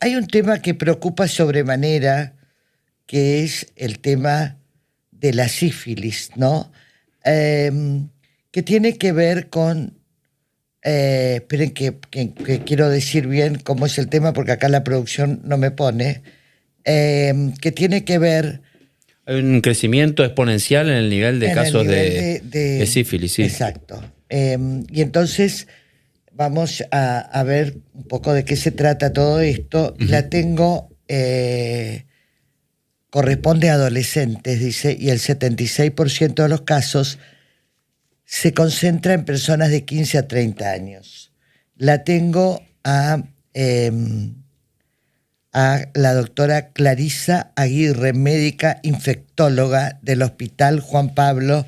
Hay un tema que preocupa sobremanera, que es el tema de la sífilis, ¿no? Que tiene que ver con, esperen que quiero decir bien cómo es el tema, porque acá la producción no me pone, que tiene que ver Hay un crecimiento exponencial en el nivel de en el casos nivel de sífilis, sí. exacto. Y entonces vamos a ver un poco de qué se trata todo esto. Ujú. La tengo, corresponde a adolescentes, dice, y el 76% de los casos se concentra en personas de 15 a 30 años. La tengo a la doctora Clarisa Aguirre, médica infectóloga del Hospital Juan Pablo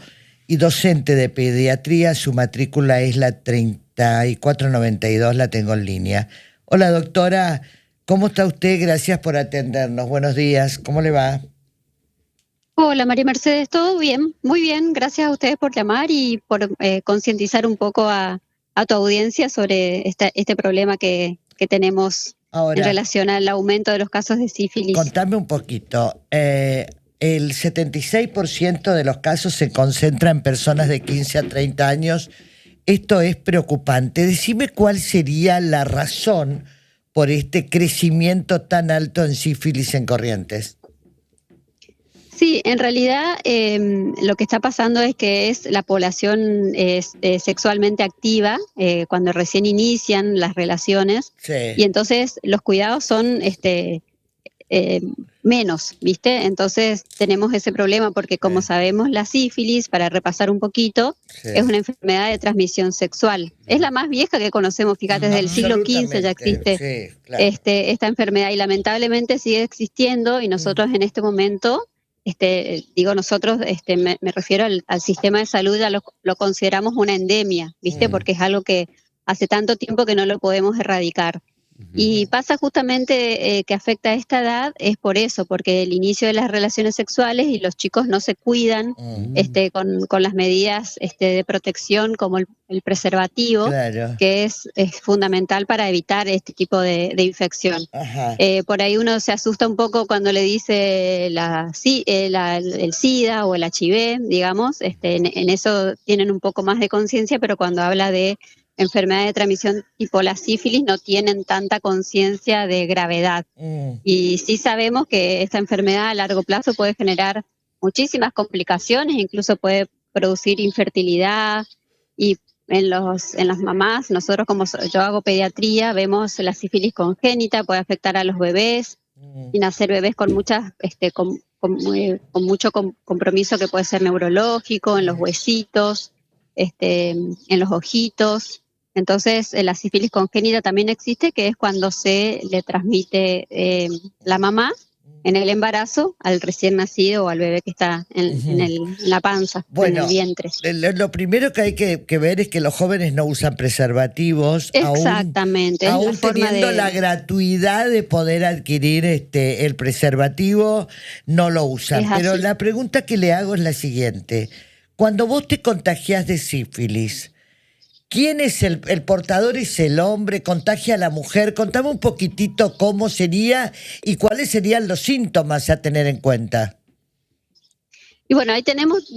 y docente de pediatría. Su matrícula es la 3492, la tengo en línea. Hola doctora, ¿cómo está usted? Gracias por atendernos. Buenos días, ¿cómo le va? Hola María Mercedes, ¿todo bien? Muy bien, gracias a ustedes por llamar y por concientizar un poco a tu audiencia sobre este problema que tenemos en Ahora, relación al aumento de los casos de sífilis. contame un poquito. El 76% de los casos se concentra en personas de 15 a 30 años. Esto es preocupante. Decime cuál sería la razón por este crecimiento tan alto en sífilis en Corrientes. Sí, en realidad lo que está pasando es que es la población sexualmente activa cuando recién inician las relaciones Sí. y entonces los cuidados son menos, ¿viste? Entonces tenemos ese problema porque como sabemos la sífilis, para repasar un poquito, Sí. es una enfermedad de transmisión sexual. Es la más vieja que conocemos, fíjate, desde el siglo XV ya existe Sí, claro. esta enfermedad y lamentablemente sigue existiendo y nosotros en este momento, digo nosotros, me refiero al sistema de salud, ya lo consideramos una endemia, ¿viste? Porque es algo que hace tanto tiempo que no lo podemos erradicar. Y pasa justamente que afecta a esta edad, es por eso, porque el inicio de las relaciones sexuales y los chicos no se cuidan con las medidas de protección como el preservativo, Claro. que es fundamental para evitar este tipo de infección. Ajá. Por ahí uno se asusta un poco cuando le dice el SIDA o el HIV, digamos, en eso tienen un poco más de conciencia, pero cuando habla de enfermedad de transmisión tipo la sífilis no tienen tanta conciencia de gravedad. Y sí sabemos que esta enfermedad a largo plazo puede generar muchísimas complicaciones, incluso puede producir infertilidad y en las mamás, nosotros yo hago pediatría, vemos la sífilis congénita, puede afectar a los bebés y nacer bebés con muchas, con mucho compromiso que puede ser neurológico, en los huesitos, en los ojitos. Entonces, la sífilis congénita también existe, que es cuando se le transmite la mamá en el embarazo al recién nacido o al bebé que está en la panza, en el vientre. Lo primero que hay que ver es que los jóvenes no usan preservativos, Exactamente, aún es la forma teniendo de... la gratuidad de poder adquirir el preservativo, no lo usan. Es Pero así. la pregunta que le hago es la siguiente. Cuando vos te contagias de sífilis, ¿quién es el portador? ¿Es el hombre? ¿Contagia a la mujer? Contame un poquitito cómo sería y cuáles serían los síntomas a tener en cuenta. Y bueno, ahí tenemos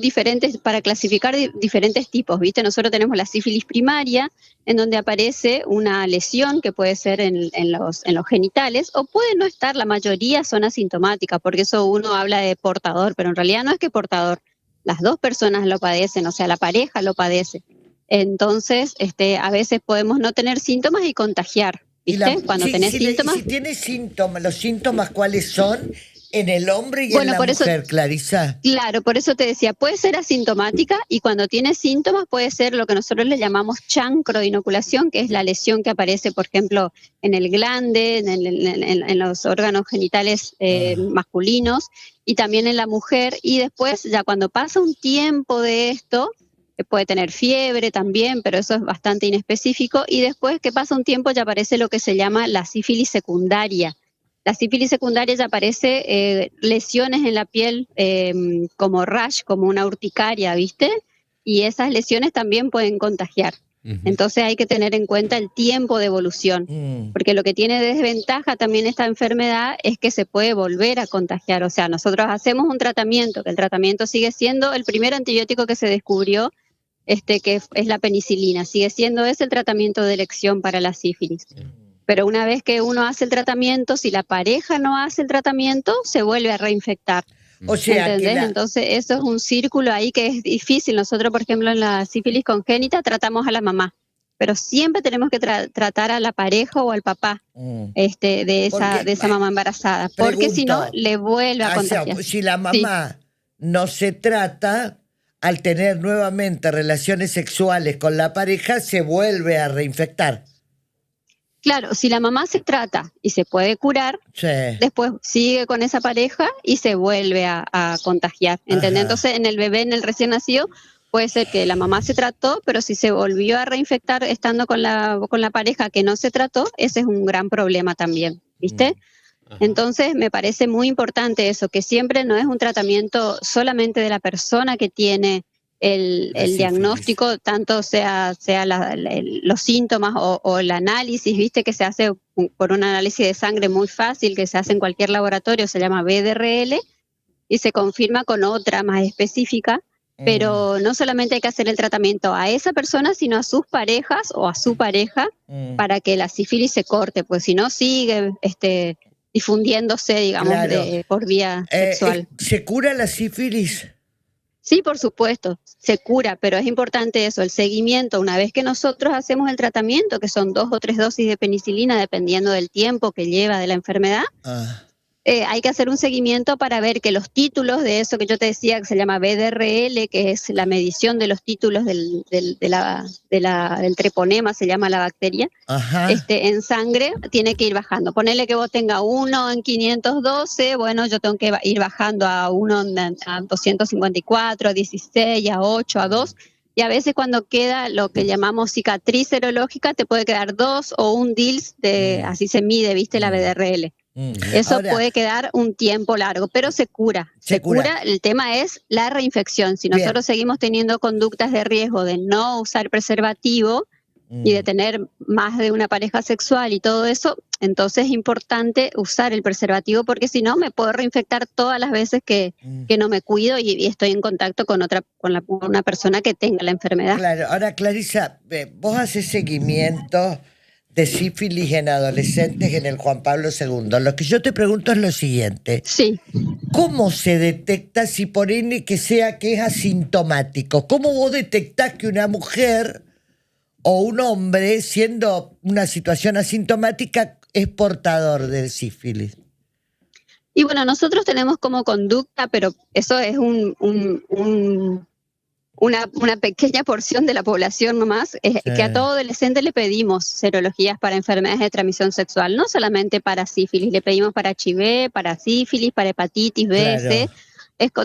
para clasificar diferentes tipos, ¿viste? Nosotros tenemos la sífilis primaria, en donde aparece una lesión que puede ser en los genitales, o puede no estar, la mayoría son asintomáticas, porque eso uno habla de portador, pero en realidad no es que portador, las dos personas lo padecen, o sea, la pareja lo padece. Entonces, a veces podemos no tener síntomas y contagiar, ¿viste? Cuando tenés síntomas... Si tiene síntomas, los síntomas, ¿cuáles son? En el hombre y en Bueno, la por eso... mujer, Clarisa. Claro, por eso te decía, puede ser asintomática y cuando tiene síntomas puede ser lo que nosotros le llamamos chancro de inoculación, que es la lesión que aparece, por ejemplo, en el glande, en los órganos genitales masculinos y también en la mujer. Y después, ya cuando pasa un tiempo de esto, puede tener fiebre también, pero eso es bastante inespecífico. Y después que pasa un tiempo ya aparece lo que se llama la sífilis secundaria. La sífilis secundaria ya aparece lesiones en la piel como rash, como una urticaria, ¿viste? Y esas lesiones también pueden contagiar. Entonces hay que tener en cuenta el tiempo de evolución, porque lo que tiene de desventaja también esta enfermedad es que se puede volver a contagiar. O sea, nosotros hacemos un tratamiento, que el tratamiento sigue siendo el primer antibiótico que se descubrió, que es la penicilina, sigue siendo ese el tratamiento de elección para la sífilis. Pero una vez que uno hace el tratamiento, si la pareja no hace el tratamiento, se vuelve a reinfectar. O sea, ¿entendés? Entonces eso es un círculo ahí que es difícil. Nosotros, por ejemplo, en la sífilis congénita tratamos a la mamá, pero siempre tenemos que tratar a la pareja o al papá de esa mamá embarazada, porque si no, le vuelve a contagiar. Si la mamá no se trata, al tener nuevamente relaciones sexuales con la pareja, se vuelve a reinfectar. Claro, si la mamá se trata y se puede curar, después sigue con esa pareja y se vuelve a contagiar. ¿Entendés? Entonces, en el bebé, en el recién nacido, puede ser que la mamá se trató, pero si se volvió a reinfectar estando con la pareja que no se trató, ese es un gran problema también, ¿viste? Entonces, me parece muy importante eso, que siempre no es un tratamiento solamente de la persona que tiene el diagnóstico, tanto sea los síntomas o el análisis, viste que se hace por un análisis de sangre muy fácil, que se hace en cualquier laboratorio, se llama BDRL, y se confirma con otra más específica, pero no solamente hay que hacer el tratamiento a esa persona, sino a sus parejas o a su pareja, para que la sífilis se corte, pues si no sigue difundiéndose, digamos, por vía sexual. ¿Se cura la sífilis? Sí, por supuesto, se cura, pero es importante eso, el seguimiento. Una vez que nosotros hacemos el tratamiento, que son 2 o 3 dosis de penicilina, dependiendo del tiempo que lleva de la enfermedad, hay que hacer un seguimiento para ver que los títulos de eso que yo te decía, que se llama BDRL, que es la medición de los títulos del treponema, se llama la bacteria, en sangre, tiene que ir bajando. Ponele que vos tengas 1 en 512, bueno, yo tengo que ir bajando a 1 a 254, a 16, a 8, a 2, y a veces cuando queda lo que llamamos cicatriz serológica, te puede quedar 2 o 1 DILS, así se mide, viste, la BDRL. Eso ahora, puede quedar un tiempo largo, pero se cura. Se cura. El tema es la reinfección. Si nosotros seguimos teniendo conductas de riesgo de no usar preservativo y de tener más de una pareja sexual y todo eso, entonces es importante usar el preservativo, porque si no me puedo reinfectar todas las veces que no me cuido y estoy en contacto con una persona que tenga la enfermedad. Claro. Ahora, Clarisa, vos haces seguimiento de sífilis en adolescentes en el Juan Pablo II. Lo que yo te pregunto es lo siguiente. Sí. ¿Cómo se detecta, si por N que sea que es asintomático? ¿Cómo vos detectás que una mujer o un hombre, siendo una situación asintomática, es portador del sífilis? Y bueno, nosotros tenemos como conducta, pero eso es una pequeña porción de la población nomás, que a todo adolescente le pedimos serologías para enfermedades de transmisión sexual, no solamente para sífilis, le pedimos para HIV, para sífilis, para hepatitis B, C.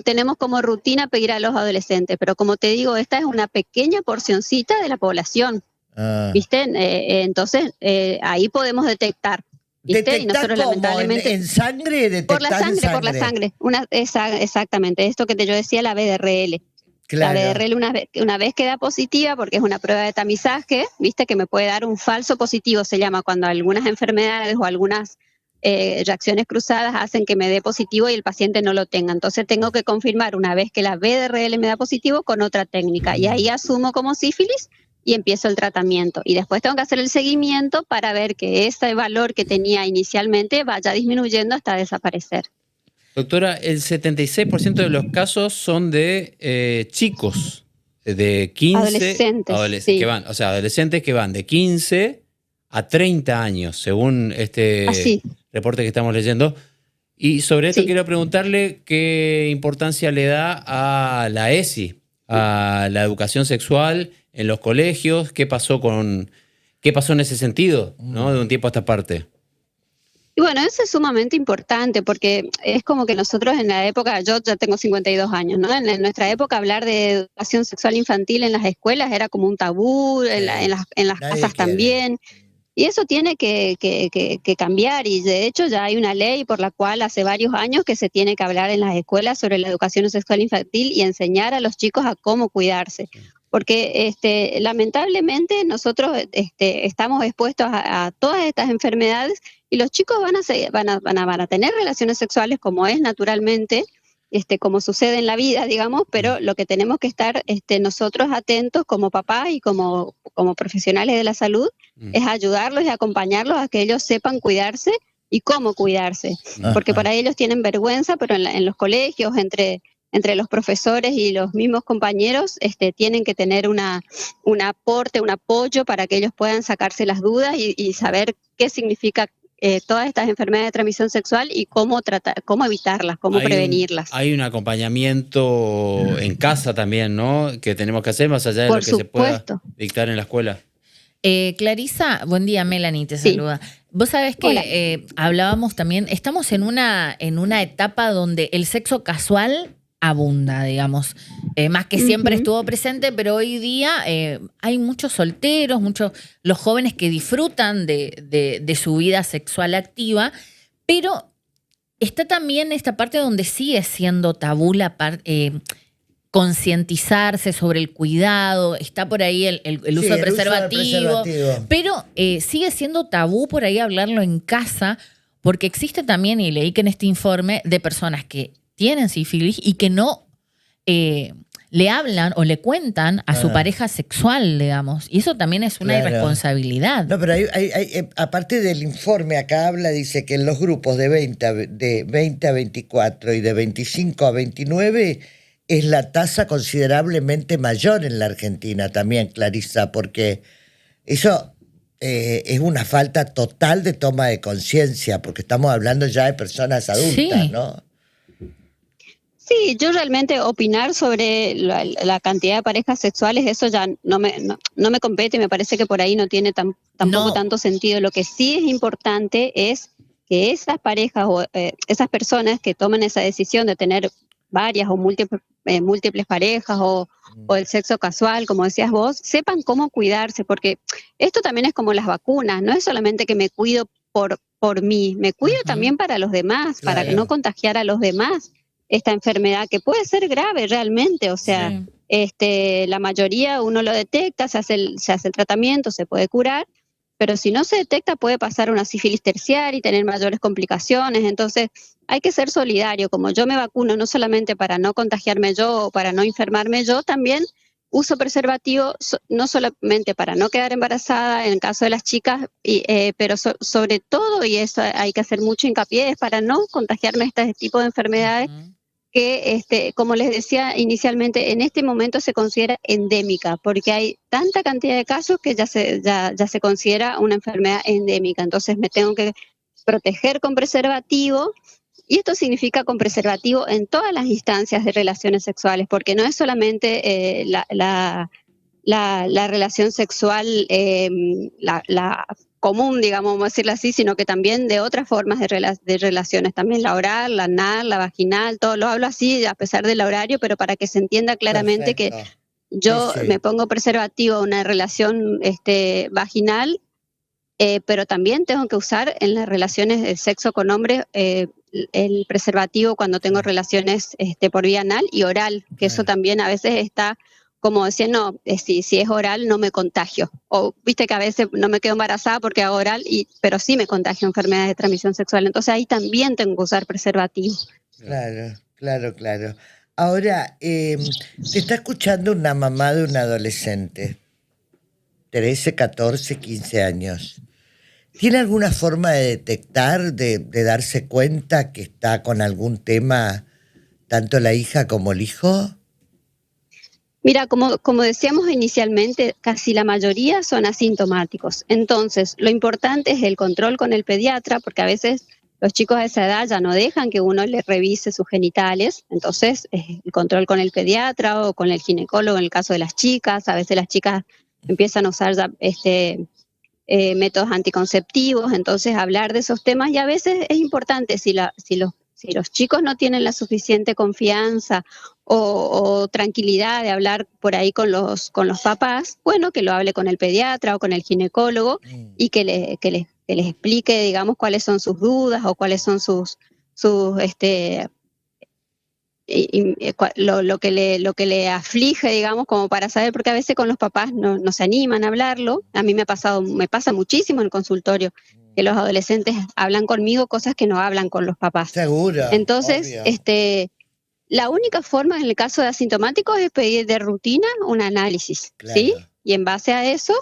Tenemos como rutina pedir a los adolescentes, pero como te digo, esta es una pequeña porcioncita de la población, ¿viste? Entonces, ahí podemos detectar. ¿Viste? Y nosotros lamentablemente ¿En sangre? Por la sangre. Exactamente, esto que yo decía, la BDRL. Claro. La BDRL una vez queda positiva, porque es una prueba de tamizaje, viste, que me puede dar un falso positivo, se llama, cuando algunas enfermedades o algunas reacciones cruzadas hacen que me dé positivo y el paciente no lo tenga. Entonces tengo que confirmar una vez que la BDRL me da positivo con otra técnica, y ahí asumo como sífilis y empiezo el tratamiento. Y después tengo que hacer el seguimiento para ver que ese valor que tenía inicialmente vaya disminuyendo hasta desaparecer. Doctora, el 76% de los casos son de chicos de 15... Adolescentes, sí. Adolescentes que van de 15 a 30 años, según este reporte que estamos leyendo. Y sobre esto quiero preguntarle qué importancia le da a la ESI, a la educación sexual en los colegios, qué pasó en ese sentido, ¿no? De un tiempo a esta parte. Y bueno, eso es sumamente importante, porque es como que nosotros en la época, yo ya tengo 52 años, ¿no? En nuestra época hablar de educación sexual infantil en las escuelas era como un tabú, en las casas también. Y eso tiene que cambiar, y de hecho ya hay una ley por la cual hace varios años que se tiene que hablar en las escuelas sobre la educación sexual infantil y enseñar a los chicos a cómo cuidarse. porque lamentablemente nosotros estamos expuestos a todas estas enfermedades y los chicos van a tener relaciones sexuales como es naturalmente, como sucede en la vida, digamos, pero lo que tenemos que estar nosotros atentos como papás y como profesionales de la salud es ayudarlos y acompañarlos a que ellos sepan cuidarse y cómo cuidarse, porque por ahí ellos tienen vergüenza, pero en los colegios, entre los profesores y los mismos compañeros, tienen que tener un aporte, un apoyo para que ellos puedan sacarse las dudas y saber qué significa todas estas enfermedades de transmisión sexual y cómo evitarlas, cómo prevenirlas. Hay un acompañamiento en casa también, ¿no? Que tenemos que hacer más allá de lo que se pueda dictar en la escuela. Clarisa, buen día, Melanie te saluda. Vos sabés que hablábamos también, estamos en una etapa donde el sexo casual abunda, digamos, más que siempre estuvo presente, pero hoy día hay muchos solteros, los jóvenes que disfrutan de su vida sexual activa, pero está también esta parte donde sigue siendo tabú concientizarse sobre el cuidado, está por ahí el uso de preservativo, pero sigue siendo tabú por ahí hablarlo en casa, porque existe también, y leí que en este informe, de personas que tienen sífilis y que no le hablan o le cuentan a su pareja sexual, digamos. Y eso también es una irresponsabilidad. No, pero aparte del informe, acá dice que en los grupos de 20 a 24 y de 25 a 29 es la tasa considerablemente mayor en la Argentina también, Clarisa, porque eso es una falta total de toma de conciencia, porque estamos hablando ya de personas adultas, ¿no? Sí, yo realmente opinar sobre la cantidad de parejas sexuales, eso ya no me compete, me parece que por ahí no tiene tampoco tanto sentido. Lo que sí es importante es que esas parejas o esas personas que toman esa decisión de tener varias o múltiples parejas o el sexo casual, como decías vos, sepan cómo cuidarse, porque esto también es como las vacunas, no es solamente que me cuido por mí, me cuido también para los demás, para no contagiar a los demás esta enfermedad que puede ser grave realmente, o sea, la mayoría uno lo detecta, se hace el tratamiento, se puede curar, pero si no se detecta puede pasar una sífilis terciaria y tener mayores complicaciones, entonces hay que ser solidario, como yo me vacuno no solamente para no contagiarme yo o para no enfermarme yo, también uso preservativo no solamente para no quedar embarazada en el caso de las chicas, pero sobre todo, y eso hay que hacer mucho hincapié, es para no contagiarme este tipo de enfermedades que, como les decía inicialmente, en este momento se considera endémica, porque hay tanta cantidad de casos que ya se considera una enfermedad endémica. Entonces me tengo que proteger con preservativo, y esto significa con preservativo en todas las instancias de relaciones sexuales, porque no es solamente la relación sexual, la común, digamos, vamos a decirlo así, sino que también de otras formas de relaciones, también la oral, la anal, la vaginal, todo lo hablo así a pesar del horario, pero para que se entienda claramente que yo me pongo preservativo en una relación vaginal, pero también tengo que usar en las relaciones de sexo con hombres el preservativo cuando tengo relaciones por vía anal y oral, que eso también a veces está como decir, no, si es oral no me contagio. O viste que a veces no me quedo embarazada porque hago oral, pero sí me contagio enfermedades de transmisión sexual. Entonces ahí también tengo que usar preservativo. Claro. Ahora, te está escuchando una mamá de un adolescente, 13, 14, 15 años. ¿Tiene alguna forma de detectar, de darse cuenta que está con algún tema, tanto la hija como el hijo? Mira, como decíamos inicialmente, casi la mayoría son asintomáticos. Entonces, lo importante es el control con el pediatra, porque a veces los chicos a esa edad ya no dejan que uno les revise sus genitales. Entonces, el control con el pediatra o con el ginecólogo en el caso de las chicas. A veces las chicas empiezan a usar ya, métodos anticonceptivos, entonces hablar de esos temas, y a veces es importante si los chicos no tienen la suficiente confianza o tranquilidad de hablar por ahí con los papás, bueno, que lo hable con el pediatra o con el ginecólogo y que les explique, digamos, cuáles son sus dudas o cuáles son sus lo que le aflige, digamos, como para saber, porque a veces con los papás no se animan a hablarlo. A mí me pasa muchísimo en el consultorio, que los adolescentes hablan conmigo cosas que no hablan con los papás. Seguro. Entonces, obvio. La única forma en el caso de asintomáticos es pedir de rutina un análisis, Claro. ¿sí? Y en base a eso,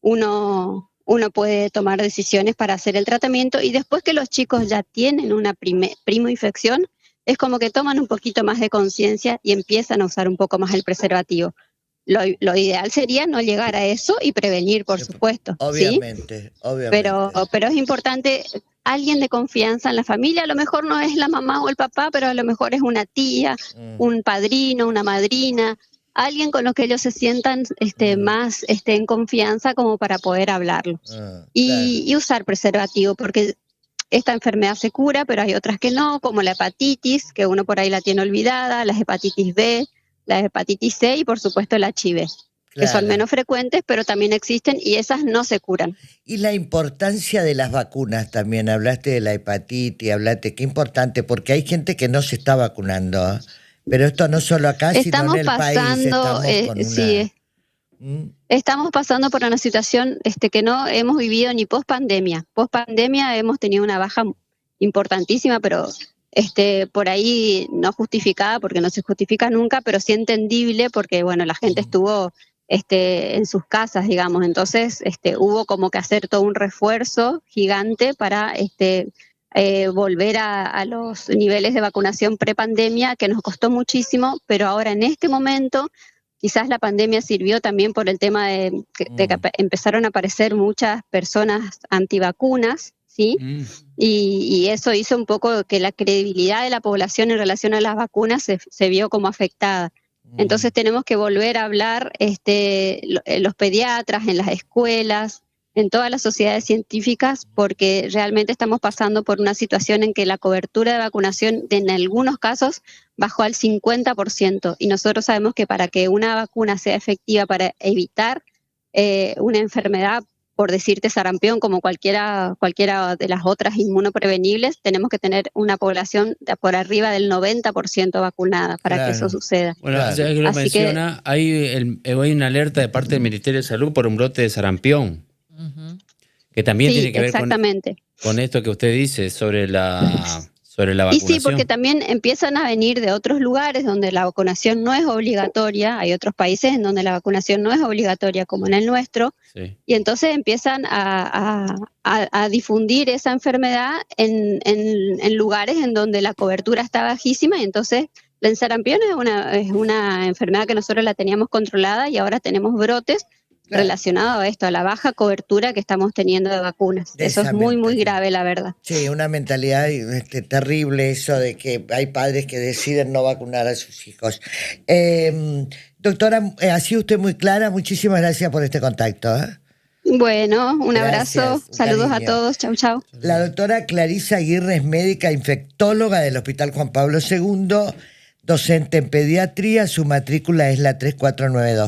uno puede tomar decisiones para hacer el tratamiento, y después que los chicos ya tienen una primo-infección, es como que toman un poquito más de conciencia y empiezan a usar un poco más el preservativo. Lo ideal sería no llegar a eso y prevenir, por supuesto. Obviamente, ¿sí? obviamente. Pero es importante alguien de confianza en la familia. A lo mejor no es la mamá o el papá, pero a lo mejor es una tía, un padrino, una madrina, alguien con lo que ellos se sientan más en confianza como para poder hablarlo. Y usar preservativo, porque esta enfermedad se cura, pero hay otras que no, como la hepatitis, que uno por ahí la tiene olvidada, la hepatitis B, la hepatitis C y por supuesto el HIV, que son menos frecuentes, pero también existen y esas no se curan. Y la importancia de las vacunas también, hablaste de la hepatitis, hablaste, qué importante, porque hay gente que no se está vacunando, ¿eh? Pero esto no solo acá, sino en el país. Estamos pasando por una situación que no hemos vivido ni post-pandemia. Post-pandemia hemos tenido una baja importantísima, pero por ahí no justificada, porque no se justifica nunca, pero sí entendible, porque bueno, la gente estuvo en sus casas, digamos. Entonces hubo como que hacer todo un refuerzo gigante para volver a los niveles de vacunación pre-pandemia, que nos costó muchísimo, pero ahora en este momento quizás la pandemia sirvió también por el tema de que empezaron a aparecer muchas personas antivacunas, ¿sí? Y eso hizo un poco que la credibilidad de la población en relación a las vacunas se vio como afectada. Entonces tenemos que volver a hablar los pediatras, en las escuelas, en todas las sociedades científicas, porque realmente estamos pasando por una situación en que la cobertura de vacunación en algunos casos bajó al 50%, y nosotros sabemos que para que una vacuna sea efectiva para evitar una enfermedad, por decirte sarampión, como cualquiera de las otras inmunoprevenibles, tenemos que tener una población por arriba del 90% vacunada para que eso suceda. Bueno, ya que lo menciona, hay una alerta de parte del Ministerio de Salud por un brote de sarampión, que también tiene que ver con esto que usted dice sobre la vacunación. Y sí, porque también empiezan a venir de otros lugares donde la vacunación no es obligatoria. Hay otros países en donde la vacunación no es obligatoria, como en el nuestro, y entonces empiezan a difundir esa enfermedad en lugares en donde la cobertura está bajísima, y entonces el sarampión es una enfermedad que nosotros la teníamos controlada y ahora tenemos brotes relacionado a esto, a la baja cobertura que estamos teniendo de vacunas. Eso es muy, muy grave, la verdad. Sí, una mentalidad terrible eso de que hay padres que deciden no vacunar a sus hijos. Doctora, ha sido usted muy clara. Muchísimas gracias por este contacto. Bueno, un abrazo. Saludos a todos. Chau, chau. La doctora Clarisa Aguirre es médica infectóloga del Hospital Juan Pablo II, docente en pediatría. Su matrícula es la 3492.